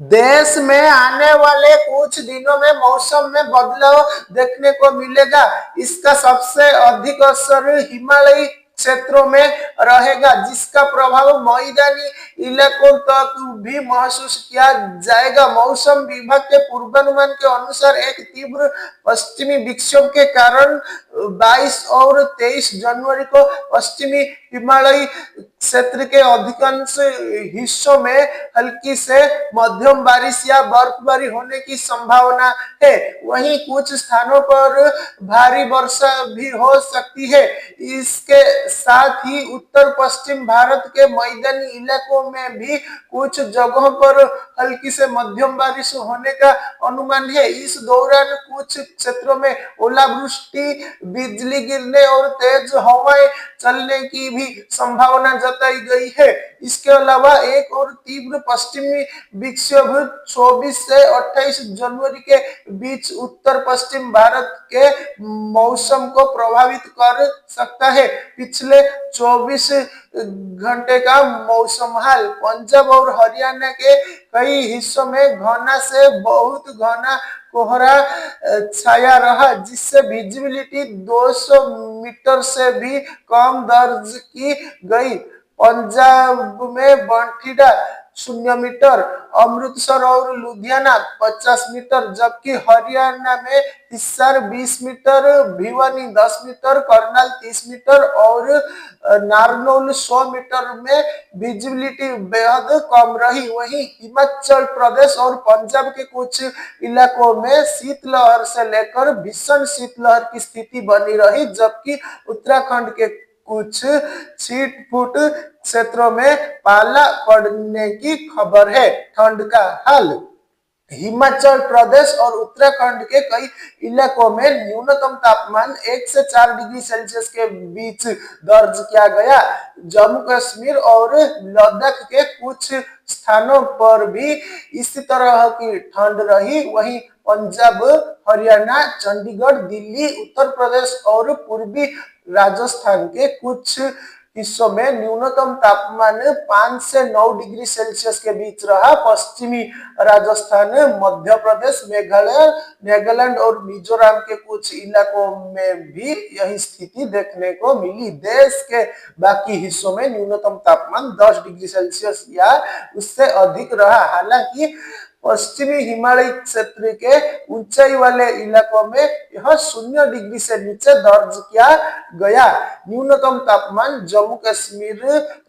देश में आने वाले कुछ दिनों में मौसम में बदलाव देखने को मिलेगा। इसका सबसे अधिक असर हिमालयी क्षेत्रों में रहेगा, जिसका प्रभाव मैदानी इलाकों तक भी महसूस किया जाएगा। मौसम विभाग के पूर्वानुमान के अनुसार एक तीव्र पश्चिमी विक्षोभ के कारण 22 और 23 जनवरी को पश्चिमी हिमालयी क्षेत्र के अधिकांश हिस्सों में हल्की से मध्यम बारिश या बर्फबारी होने की संभावना है। वहीं कुछ स्थानों पर भारी वर्षा भी हो सकती है। इसके साथ ही उत्तर पश्चिम भारत के मैदानी इलाकों में भी कुछ जगहों पर हल्की से मध्यम बारिश होने का अनुमान है। इस दौरान कुछ क्षेत्रों में ओलावृष्टि, बिजली गिरने और तेज हवाएं चलने की भी संभावना जताई गई है। इसके अलावा एक और तीव्र पश्चिमी विक्षोभ 24 से 28 जनवरी के बीच उत्तर पश्चिम भारत के मौसम को प्रभावित कर सकता है। पिछले 24 घंटे का मौसम हाल। पंजाब और हरियाणा के कई हिस्सों में घना से बहुत घना कोहरा छाया रहा, जिससे विजिबिलिटी 200 मीटर से भी कम दर्ज की गई। पंजाब में बठिंडा 0 मीटर, अमृतसर और लुधियाना 50 मीटर, जबकि हरियाणा में Hisar 20 metre, Bhiwani 10 metre, Karnal 30 metre और नारनौल 100 मीटर में विजिबिलिटी बेहद कम रही। वहीं हिमाचल प्रदेश और पंजाब के कुछ इलाकों में शीतलहर से लेकर भीषण शीतलहर की स्थिति बनी रही, जबकि उत्तराखंड के कुछ छिटपुट क्षेत्रों में पाला पड़ने की खबर है। ठंड का हाल। हिमाचल प्रदेश और उत्तराखंड के कई इलाकों में न्यूनतम तापमान 1 से 4 डिग्री सेल्सियस के बीच दर्ज किया गया। जम्मू कश्मीर और लद्दाख के कुछ स्थानों पर भी इसी तरह की ठंड रही। वहीं पंजाब, हरियाणा, चंडीगढ़, दिल्ली, उत्तर प्रदेश और पूर्वी राजस्थान के कुछ हिस्सों में न्यूनतम तापमान 5 से 9 डिग्री सेल्सियस के बीच रहा। पश्चिमी राजस्थान, मध्य प्रदेश, मेघालय, नागालैंड और मिजोरम के कुछ इलाकों में भी यही स्थिति देखने को मिली। देश के बाकी हिस्सों में न्यूनतम तापमान 10 डिग्री सेल्सियस या उससे अधिक रहा। हालांकि पश्चिमी हिमालय क्षेत्र के ऊंचाई वाले इलाकों में यह 0 डिग्री से नीचे दर्ज किया गया। न्यूनतम तापमान जम्मू कश्मीर,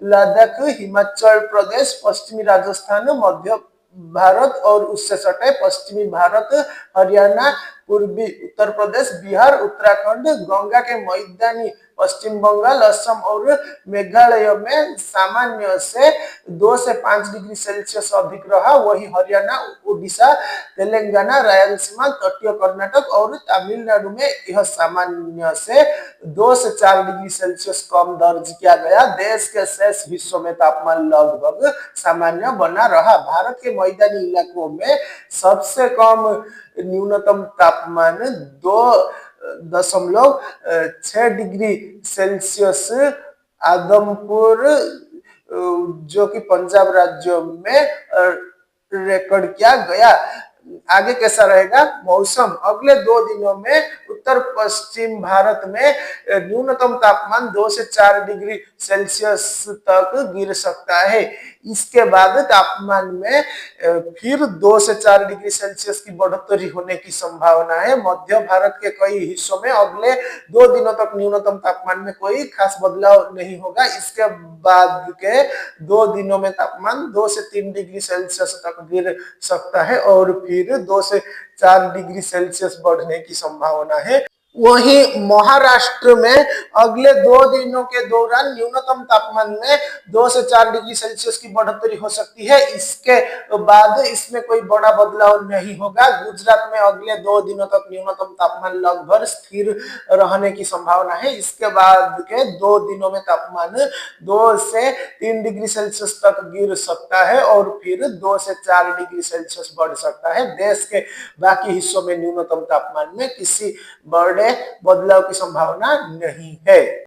लद्दाख, हिमाचल प्रदेश, पश्चिमी राजस्थान, मध्य भारत और उससे सटे पश्चिमी भारत, हरियाणा, पूर्वी उत्तर प्रदेश, बिहार, उत्तराखंड, गंगा के मैदानी पश्चिम बंगाल, असम और मेघालय में सामान्य से 2 से 5 डिग्री सेल्सियस अधिक रहा। वहीं हरियाणा, उड़ीसा, तेलंगाना, रायलसीमा, तटीय कर्नाटक और तमिलनाडु में यह सामान्य से 2 से 4 डिग्री सेल्सियस कम दर्ज किया गया। देश के शेष हिस्सों में तापमान लगभग सामान्य बना रहा। भारत के मैदानी इलाकों में सबसे कम न्यूनतम तापमान 2.6 डिग्री सेल्सियस आदमपुर, जो कि पंजाब राज्य में रिकॉर्ड किया गया। आगे कैसा रहेगा मौसम? अगले 2 दिनों में उत्तर पश्चिम भारत में न्यूनतम तापमान 2 से 4 डिग्री सेल्सियस तक गिर सकता है। इसके बाद तापमान में फिर 2 से 4 डिग्री सेल्सियस की बढ़ोतरी होने की संभावना है। मध्य भारत के कई हिस्सों में अगले 2 दिनों तक न्यूनतम तापमान में कोई खास बदलाव नहीं होगा। इसके बाद के 2 दिनों में तापमान 2 से 3 डिग्री सेल्सियस तक गिर सकता है और फिर 2 से 4 डिग्री सेल्सियस बढ़ने की संभावना है। वहीं महाराष्ट्र में अगले 2 दिनों के दौरान न्यूनतम तापमान में 2 से 4 डिग्री सेल्सियस की बढ़ोतरी हो सकती है। इसके बाद इसमें कोई बड़ा बदलाव नहीं होगा। गुजरात में अगले 2 दिनों तक न्यूनतम तापमान लगभग स्थिर रहने की संभावना है। इसके बाद के 2 दिनों में तापमान 2 से 3 डिग्री सेल्सियस तक गिर सकता है और फिर 2 से 4 डिग्री सेल्सियस बढ़ सकता है। देश के बाकी हिस्सों में न्यूनतम तापमान में किसी बड़े बदलाव की संभावना नहीं है।